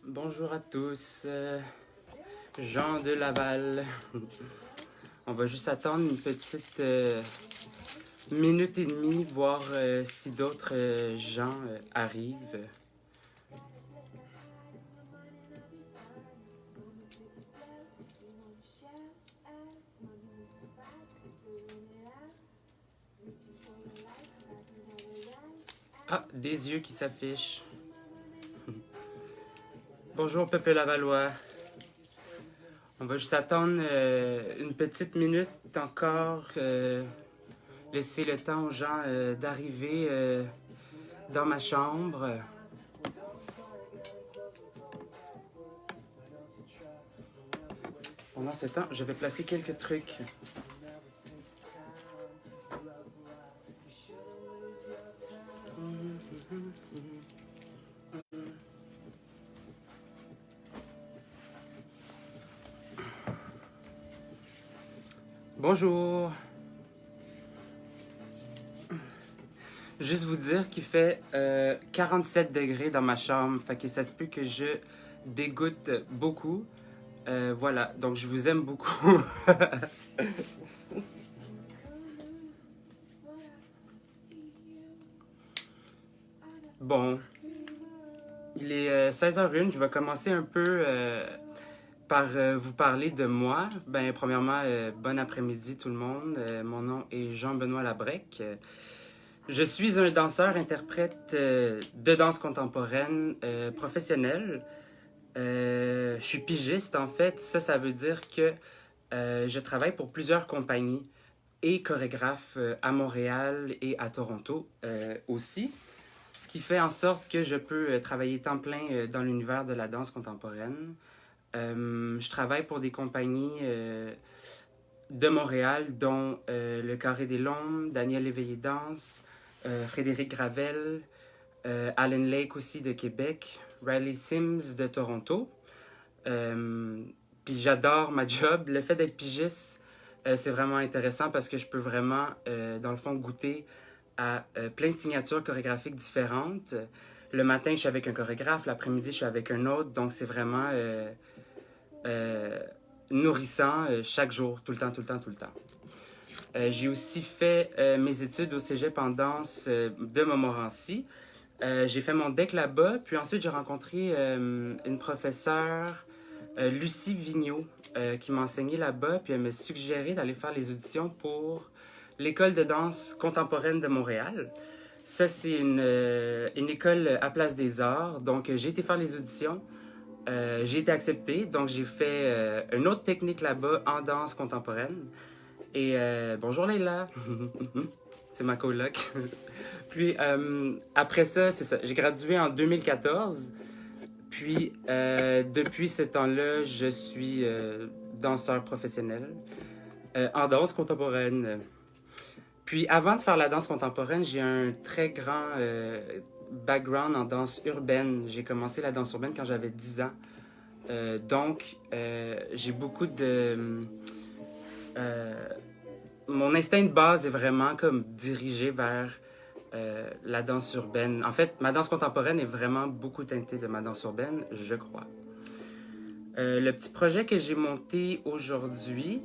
Bonjour à tous, Jean de Laval. On va juste attendre une petite minute et demie, voir si d'autres gens arrivent. Ah, des yeux qui s'affichent. Bonjour, peuple lavallois. On va juste attendre une petite minute encore, laisser le temps aux gens d'arriver dans ma chambre. Pendant ce temps, je vais placer quelques trucs. Bonjour. Juste vous dire qu'il fait 47 degrés dans ma chambre, fait que ça se peut que je dégoûte beaucoup. Voilà, donc je vous aime beaucoup. Bon, il est 16h01, je vais commencer un peu par vous parler de moi. Ben, premièrement, bon après-midi tout le monde. Mon nom est Jean-Benoît Labrec. Je suis un danseur-interprète de danse contemporaine professionnel. Je suis pigiste en fait. Ça veut dire que je travaille pour plusieurs compagnies et chorégraphe à Montréal et à Toronto aussi. Ce qui fait en sorte que je peux travailler temps plein dans l'univers de la danse contemporaine. Je travaille pour des compagnies de Montréal, dont le Carré des Lombes, Daniel Léveillé Danse, Frédéric Gravel, Alan Lake aussi de Québec, Riley Sims de Toronto. Puis j'adore ma job. Le fait d'être pigiste, c'est vraiment intéressant parce que je peux vraiment, dans le fond, goûter à plein de signatures chorégraphiques différentes. Le matin, je suis avec un chorégraphe, l'après-midi, je suis avec un autre. Donc, c'est vraiment nourrissant chaque jour, tout le temps, tout le temps, tout le temps. J'ai aussi fait mes études au cégep en danse de Montmorency. J'ai fait mon DEC là-bas, puis ensuite j'ai rencontré une professeure, Lucie Vigneault, qui m'a enseigné là-bas, puis elle m'a suggéré d'aller faire les auditions pour l'École de danse contemporaine de Montréal. Ça, c'est une école à Place des Arts, donc j'ai été faire les auditions. J'ai été accepté, donc j'ai fait une autre technique là-bas en danse contemporaine. Et bonjour Leila, c'est ma coloc. Puis après ça, c'est ça. J'ai gradué en 2014. Puis depuis ce temps-là, je suis danseur professionnel en danse contemporaine. Puis avant de faire la danse contemporaine, j'ai un très grand background en danse urbaine. J'ai commencé la danse urbaine quand j'avais 10 ans. Donc, j'ai beaucoup de... mon instinct de base est vraiment comme dirigé vers la danse urbaine. En fait, ma danse contemporaine est vraiment beaucoup teintée de ma danse urbaine, je crois. Le petit projet que j'ai monté aujourd'hui,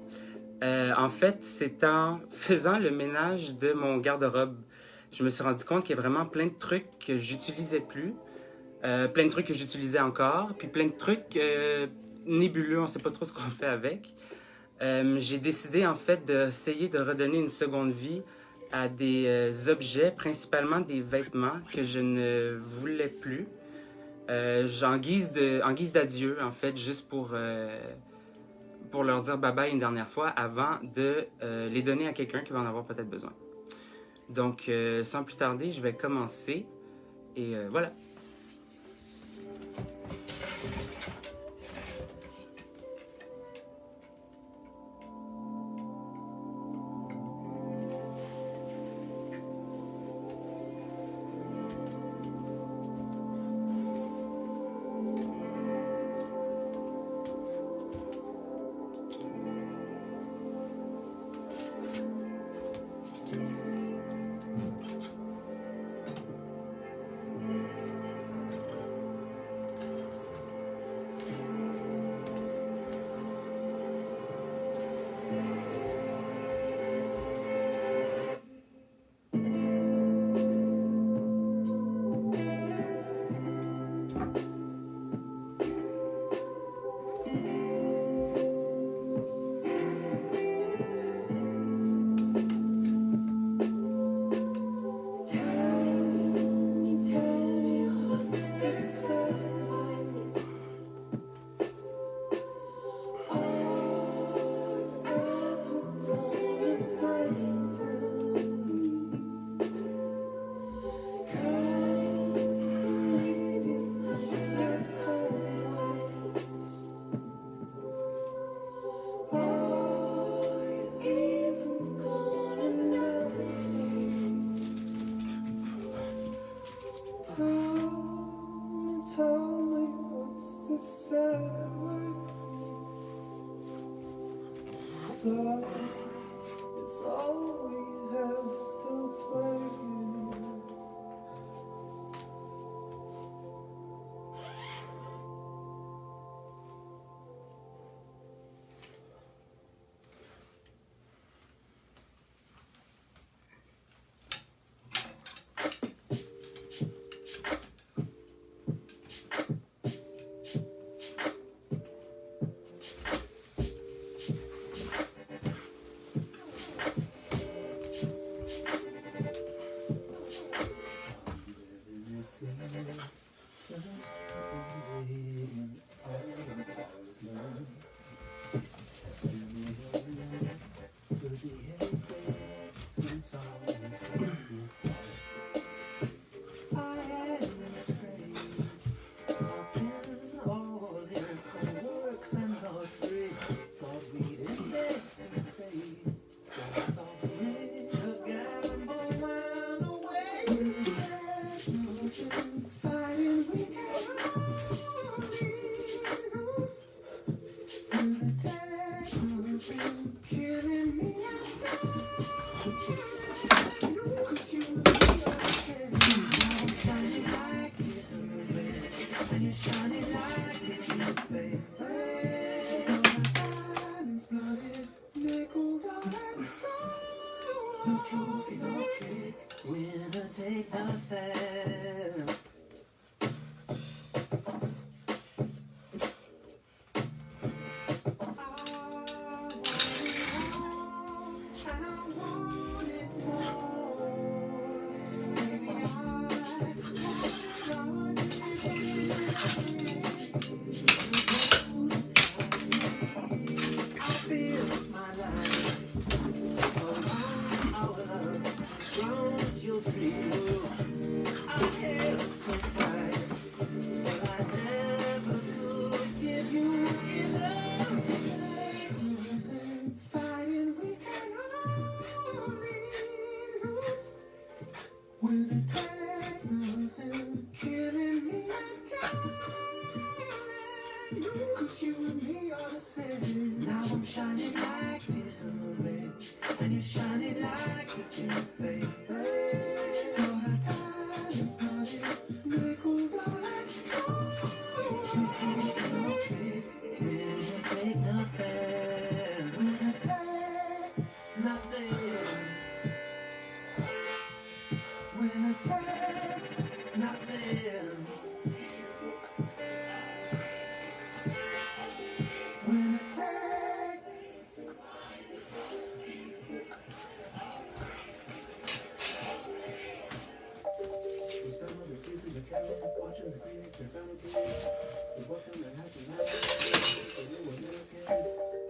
en fait, c'est en faisant le ménage de mon garde-robe. Je me suis rendu compte qu'il y a vraiment plein de trucs que j'utilisais plus, plein de trucs que j'utilisais encore, puis plein de trucs nébuleux, on sait pas trop ce qu'on fait avec. J'ai décidé en fait d'essayer de redonner une seconde vie à des objets, principalement des vêtements que je ne voulais plus, en guise d'adieu en fait, juste pour leur dire bye bye une dernière fois avant de les donner à quelqu'un qui va en avoir peut-être besoin. Donc sans plus tarder, je vais commencer et voilà. tell me what's the sad way. So it's all we have still playing.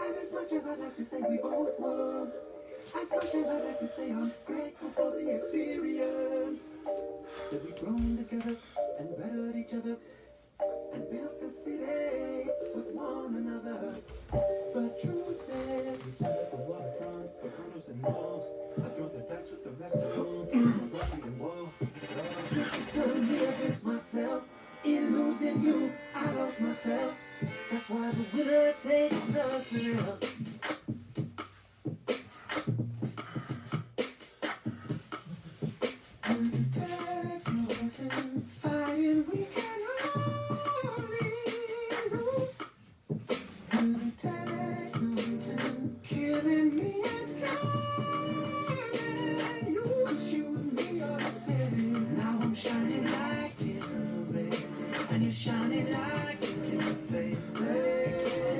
And as much as I'd like to say we both would, as much as I'd like to say I'm grateful for the experience, that we've grown together and bettered each other and built the city with one another. The truth is, we set up the waterfront for condos and malls. I throw the dice with the rest of them. Washington Wall. This is turning me against myself. In losing you, I lost myself. That's why the winner takes nothing else. Fighting, we can only lose. Killing me and killing you. 'Cause you and me are the same. Now I'm shining like tears in the rain, and you're shining like in the face.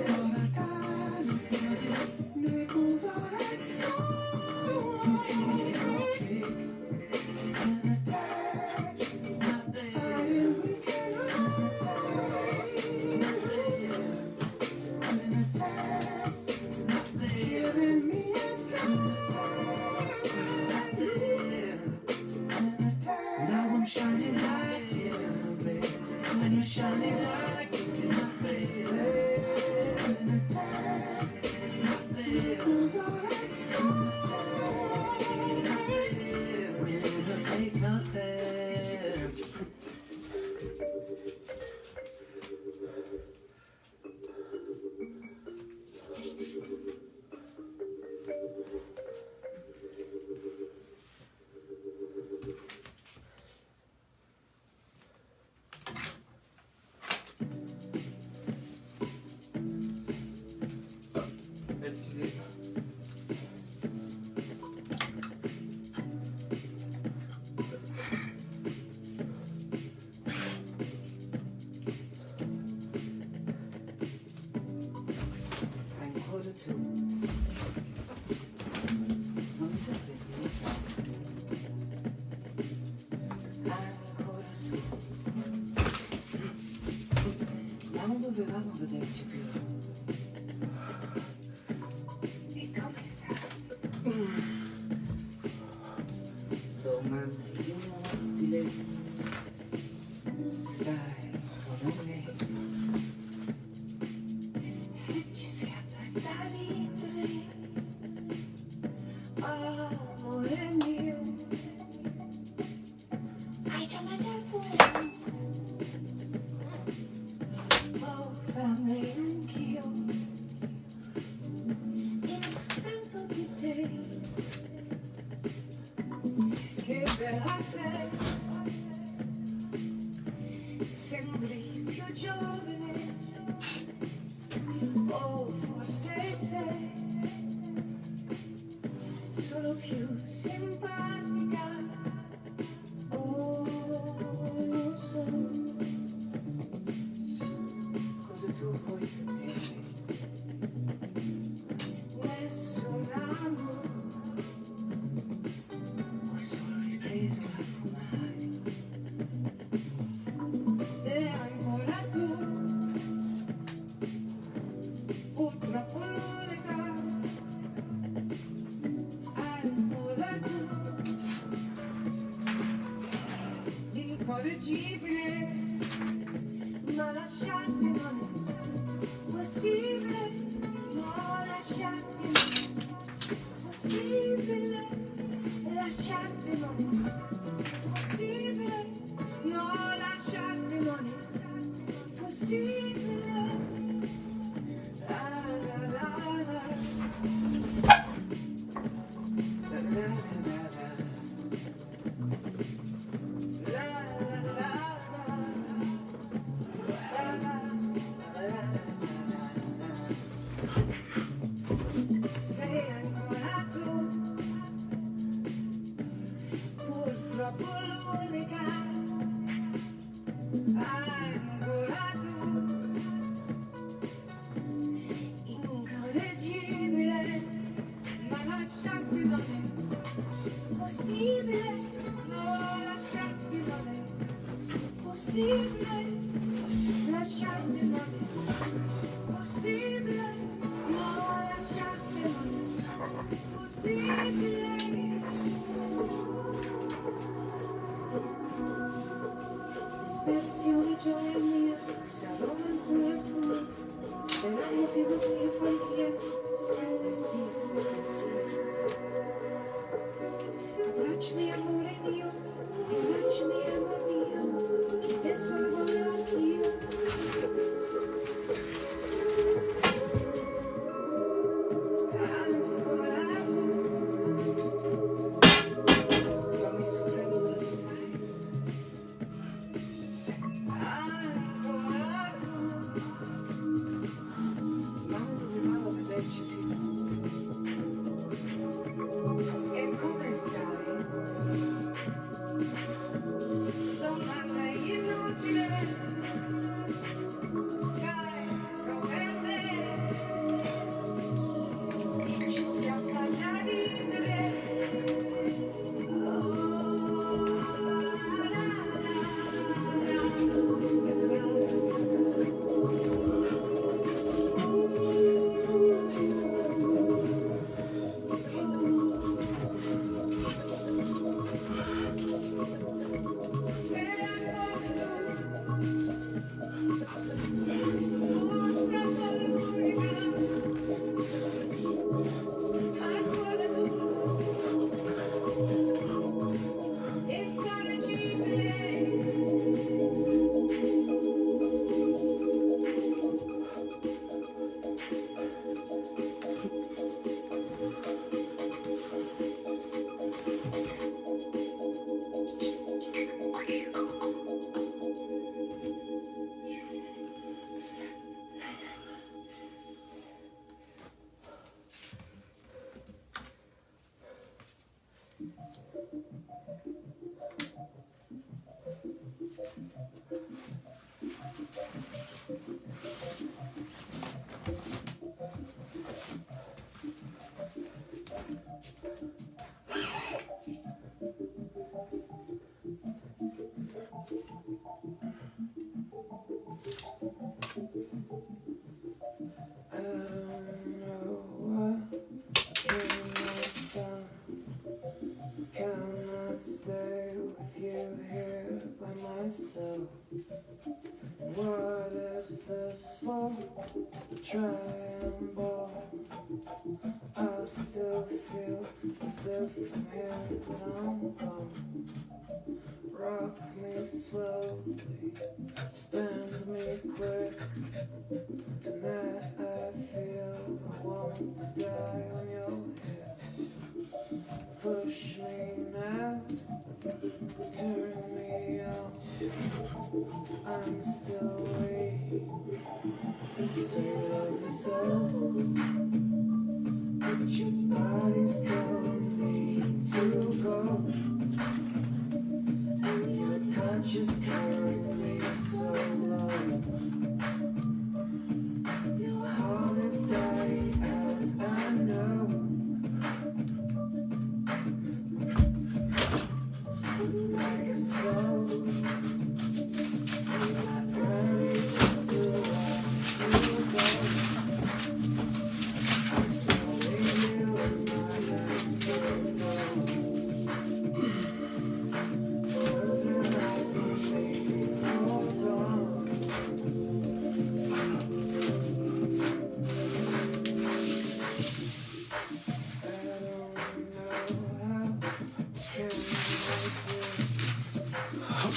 All the diamonds, bloody nickels on that soul. You drew your cake. speravamo vederci più. E come stai? Domanda inutile. Stai come me. Ci scappa da ridere. Amore mio. Hai già mangiato? Ho fame anch'io. Io stento di te. Che bella sei. Sembri più giovane. O forse sei solo più simpatica. Oh, lo so. Cosa tu vuoi sapere? Nessun amore. Ho solo ripreso a fumare. Se ancora tu, purtroppo l'unica. Ancora tu, incorreggibile. Ma lasciarti non è possibile. No, lasciarti non è possibile. Lasciarti non è possibile. No, lasciarti non è possibile. La la la la. La la la la. La la la la. Sei ancora tu, purtroppo l'unica. Ancora tu, incorreggibile. Ma lasciarti non è possibile. No, lasciarti non è possibile. Lasciarti non è possibile. No, lasciarti non è possibile. Disperazione, gioia mia, sarò ancora tua. Speriamo che non sia follia. Sì, sì. Abbracciami, amore mio, abbracciami, amor mio, che adesso lo voglio anch'io. Ancora tu, What is this for? Triangle. I still feel as if I'm here, but I'm gone. Rock me slowly, spend me quick. Tonight I feel I want to die on your hip. Push me now, turn me on. I'm still waiting. Say you love me so, but your body's telling me to go. And your touch is carrying me so low. Your heart is dying out, I know. Make it slow. I'm not ready just to let you go. I still leave you in my hands so dumb. Close your eyes and make me fall down. I don't know how can I do.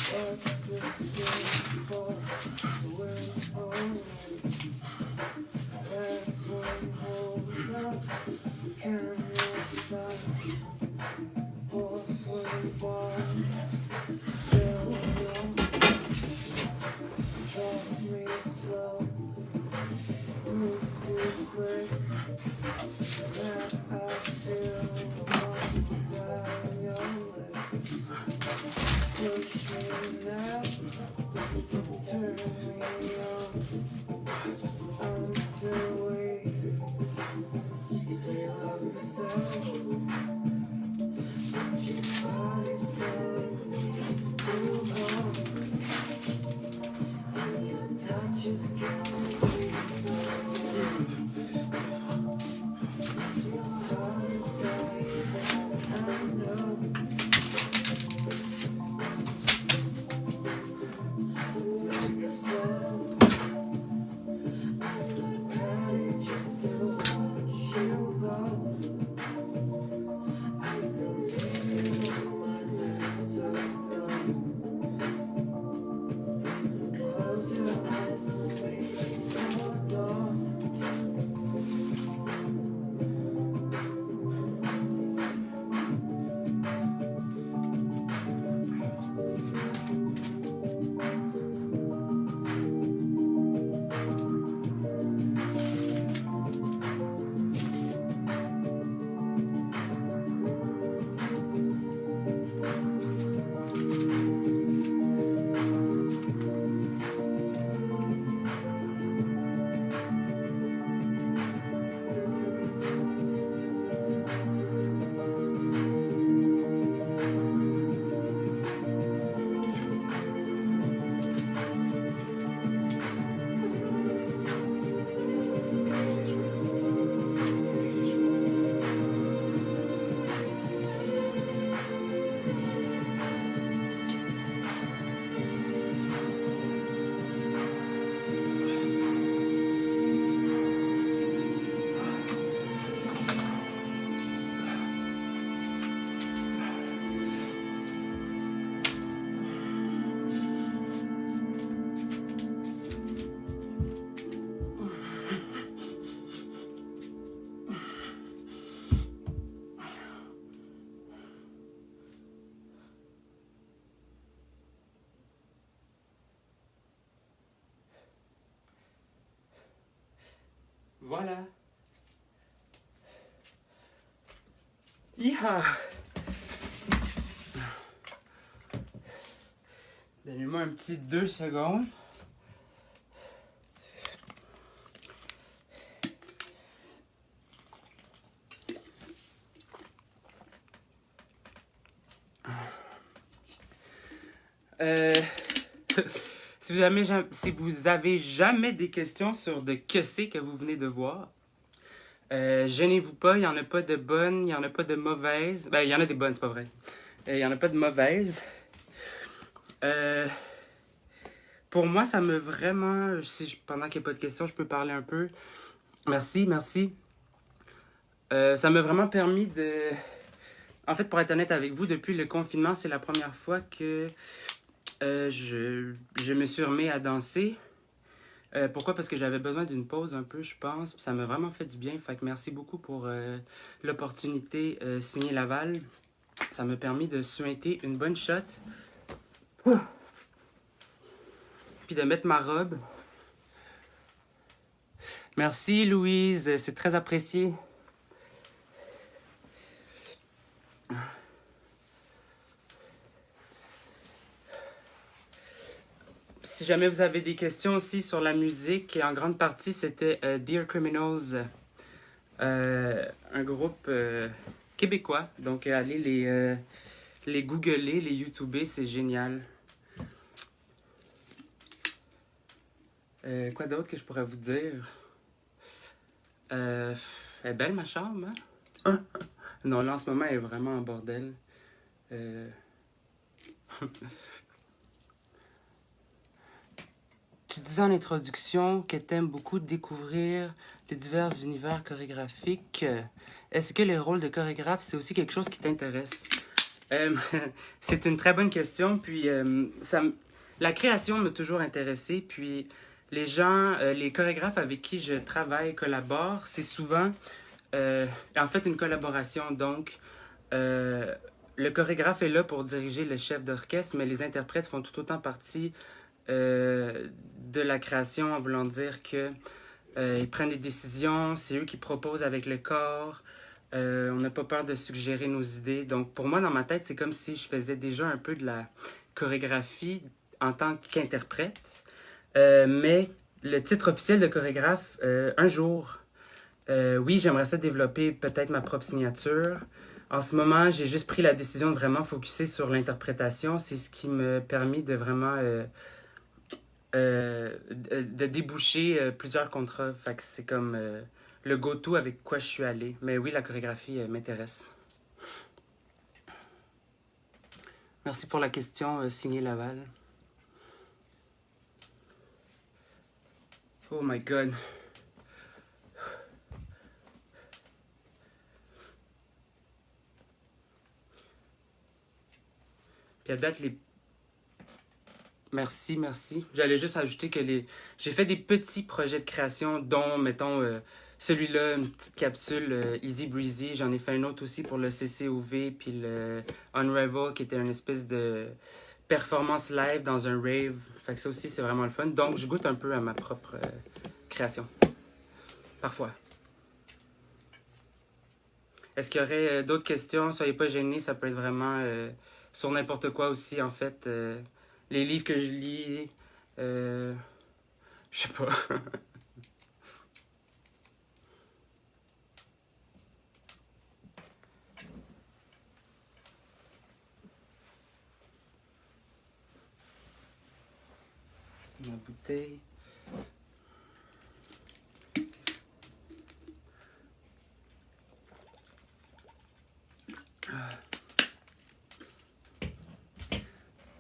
What's this game for? To win only. Let's one hold up. Can you stop? Porcelain bars. Still young. Drop me slow. Move too quick. That I feel I want to die on your lips. Push me now, turn me on. I'm still waiting. You say you love me so, but your body's telling me to go. And your touch is killing me so. Your heart is dying out, I know. Make it slow. I'm not ready just to watch you go. I still need you in my night so dumb. Close your eyes and make me fall down. Voilà. Iha! Donnez-moi un petit 2 secondes. Si vous avez jamais des questions sur de que c'est que vous venez de voir, gênez-vous pas, il n'y en a pas de bonnes, il n'y en a pas de mauvaises. Ben, il y en a des bonnes, c'est pas vrai. Il n'y en a pas de mauvaises. pour moi, ça me vraiment... Pendant qu'il n'y a pas de questions, je peux parler un peu. Merci, merci. Ça m'a vraiment permis de... En fait, pour être honnête avec vous, depuis le confinement, c'est la première fois que je me suis remis à danser. Pourquoi? Parce que j'avais besoin d'une pause un peu, je pense. Ça m'a vraiment fait du bien. Fait que merci beaucoup pour l'opportunité signer Laval. Ça m'a permis de suinter une bonne shot. Puis de mettre ma robe. Merci Louise, c'est très apprécié. Si jamais vous avez des questions aussi sur la musique, et en grande partie c'était Dear Criminals, un groupe québécois. Donc allez les googler, les youtuber, c'est génial. Quoi d'autre que je pourrais vous dire? Elle est belle ma chambre, hein? Non, là en ce moment elle est vraiment en bordel. Tu disais en introduction que tu aimes beaucoup découvrir les divers univers chorégraphiques. Est-ce que les rôles de chorégraphe, c'est aussi quelque chose qui t'intéresse? C'est une très bonne question. Puis, la création m'a toujours intéressé. Puis, les gens, les chorégraphes avec qui je travaille, collabore, c'est souvent, en fait, une collaboration. Donc, le chorégraphe est là pour diriger le chef d'orchestre, mais les interprètes font tout autant partie de la création, en voulant dire que ils prennent des décisions, c'est eux qui proposent avec le corps. On n'a pas peur de suggérer nos idées. Donc, pour moi, dans ma tête, c'est comme si je faisais déjà un peu de la chorégraphie en tant qu'interprète. Mais le titre officiel de chorégraphe, un jour, oui, j'aimerais ça développer peut-être ma propre signature. En ce moment, j'ai juste pris la décision de vraiment focuser sur l'interprétation. C'est ce qui me permet de vraiment de déboucher plusieurs contrats. Fait que c'est comme le go-to avec quoi je suis allé. Mais oui, la chorégraphie m'intéresse. Merci pour la question, signé Laval. Oh my God. Puis à date, les... Merci, merci. J'allais juste ajouter que j'ai fait des petits projets de création, dont, mettons, celui-là, une petite capsule Easy Breezy. J'en ai fait un autre aussi pour le CCOV, puis le Unravel, qui était une espèce de performance live dans un rave. Fait que ça aussi, c'est vraiment le fun. Donc, je goûte un peu à ma propre création. Parfois. Est-ce qu'il y aurait d'autres questions? Soyez pas gênés, ça peut être vraiment sur n'importe quoi aussi, en fait. Les livres que je lis, je sais pas. Ma bouteille.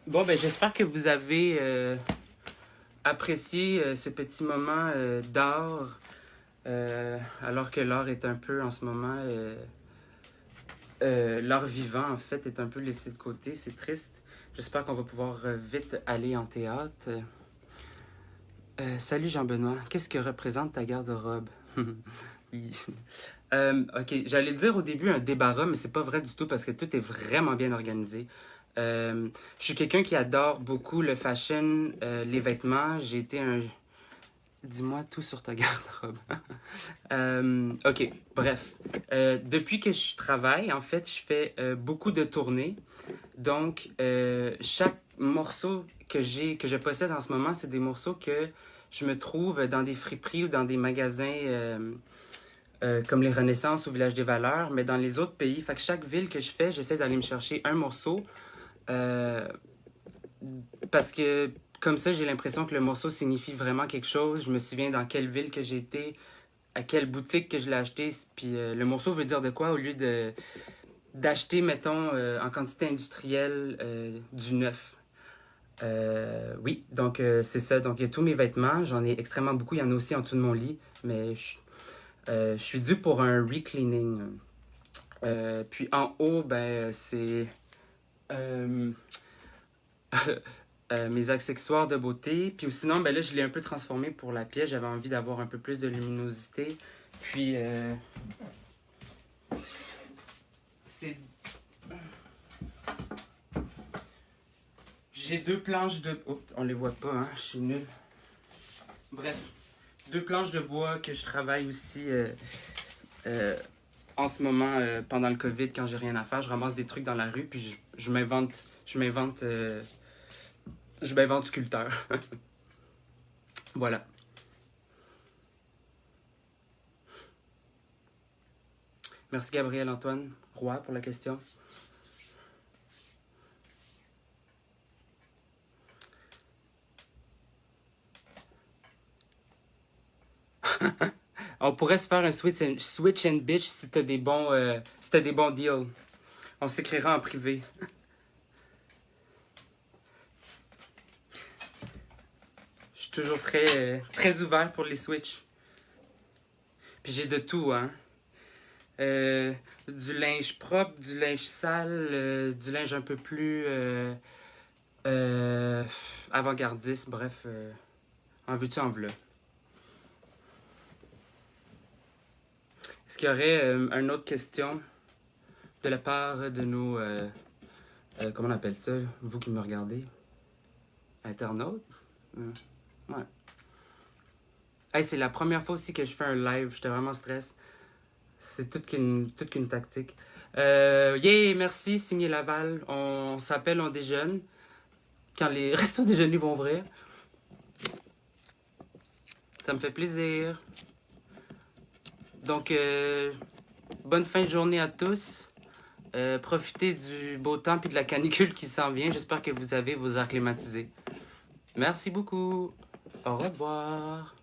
Bon, ben j'espère que vous avez apprécié ce petit moment d'art, alors que l'art est un peu en ce moment, l'art vivant en fait est un peu laissé de côté, c'est triste. J'espère qu'on va pouvoir vite aller en théâtre. Salut Jean-Benoît, qu'est-ce que représente ta garde-robe? Ok, j'allais dire au début un débarras, mais c'est pas vrai du tout parce que tout est vraiment bien organisé. Je suis quelqu'un qui adore beaucoup le fashion, les vêtements. J'ai été un... Dis-moi tout sur ta garde-robe. Ok, bref. Depuis que je travaille, en fait, je fais beaucoup de tournées. Donc, chaque morceau que je possède en ce moment, c'est des morceaux que je me trouve dans des friperies ou dans des magasins comme les Renaissances ou Village des Valeurs, mais dans les autres pays. Fait que chaque ville que je fais, j'essaie d'aller me chercher un morceau parce que comme ça, j'ai l'impression que le morceau signifie vraiment quelque chose. Je me souviens dans quelle ville que j'ai été, à quelle boutique que je l'ai acheté, puis le morceau veut dire de quoi au lieu d'acheter, mettons, en quantité industrielle du neuf. Oui, donc c'est ça. Donc il y a tous mes vêtements. J'en ai extrêmement beaucoup. Il y en a aussi en dessous de mon lit. Mais je suis dû pour un recleaning. Puis en haut, ben c'est euh, mes accessoires de beauté. Puis sinon, ben là, je l'ai un peu transformé pour la pièce. J'avais envie d'avoir un peu plus de luminosité. Puis c'est j'ai deux planches de... Oh, on les voit pas, hein? Je suis nul. Bref, deux planches de bois que je travaille aussi euh, en ce moment pendant le COVID quand j'ai rien à faire. Je ramasse des trucs dans la rue puis je m'invente sculpteur. Voilà. Merci Gabriel Antoine Roy pour la question. On pourrait se faire un switch and bitch si t'as des bons deals. On s'écrira en privé. Je suis toujours très ouvert pour les switch. Puis j'ai de tout, hein. Du linge propre, du linge sale, du linge un peu plus avant-gardiste, bref. En veux-tu, en v'là. Est-ce qu'il y aurait une autre question de la part de nos... comment on appelle ça? Vous qui me regardez? Internautes? Ouais. Hey, c'est la première fois aussi que je fais un live. J'étais vraiment stress. C'est toute qu'une tactique. Yeah, merci, Signé Laval. On s'appelle, on déjeune. Quand les restos déjeuners vont ouvrir. Ça me fait plaisir. Donc, bonne fin de journée à tous. Profitez du beau temps et de la canicule qui s'en vient. J'espère que vous avez vos airs climatisés. Merci beaucoup. Au revoir.